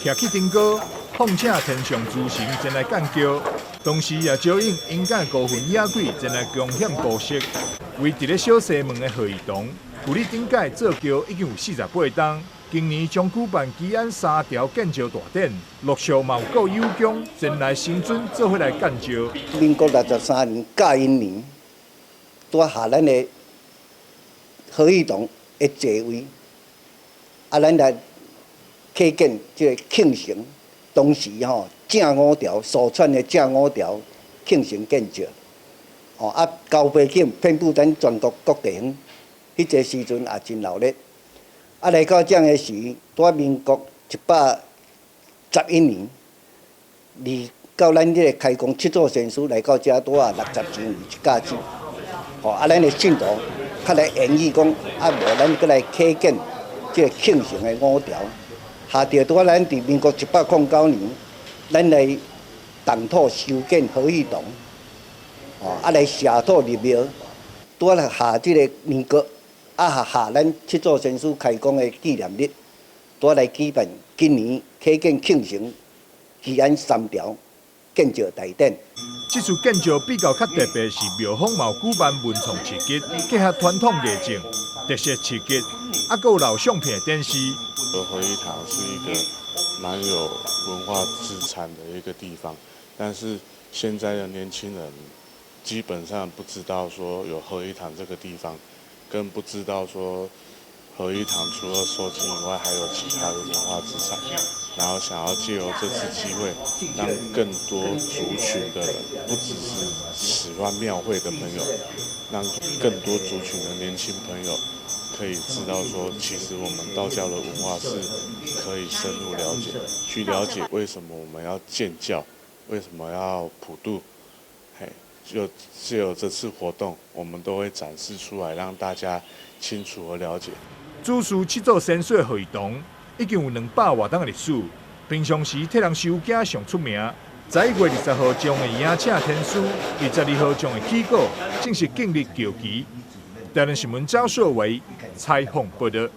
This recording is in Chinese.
徛起顶高，奉请天上诸神前来干桥，同时也招引勇敢孤魂野鬼前来贡献布施。为伫咧小西门的贺义堂，距离顶届造桥已经有48档。今年将举办基安3条建造大典，陆续嘛有各友将前来新村做伙来建造。民国63年甲寅年，拄下咱的贺义堂的座位，咱来启建这个庆城，当时正5条所串的正5条庆城建造，交杯庆遍布咱全国各地方，迄个时阵也真闹热。来到这样的时，在民国111年，到咱这个开工7座神书来到这拄60周年一假日，咱的信徒较来演绎讲，无咱搁来启建这个庆城的5条，下着拄咱伫民国1809年，咱来动土修建贺义堂，来下土立庙，拄来下这个民国。下咱7座神书开工的纪念日，拄来举办今年启建庆城基安3条建造大典。这次建造比较较特别是庙方嘛有举办文创市集，结合传统艺境、特色市集，还有老相片展示。贺义堂是一个蛮有文化资产的一个地方，但是现在的年轻人基本上不知道说有贺义堂这个地方。更不知道说，贺义堂除了收金以外，还有其他的文化资产。然后想要借由这次机会，让更多族群的人，不只是喜欢庙会的朋友，让更多族群的年轻朋友可以知道说，其实我们道教的文化是可以深入了解，去了解为什么我们要建教，为什么要普渡，就借由这次活动，我们都会展示出来，让大家清楚和了解。主事7座神水贺义堂已经有200多档的历史，平常时替人收件上出名。11月20号将会迎请天师，22号将会起稿，正式建立桥旗。台南新闻赵硕维采访报道。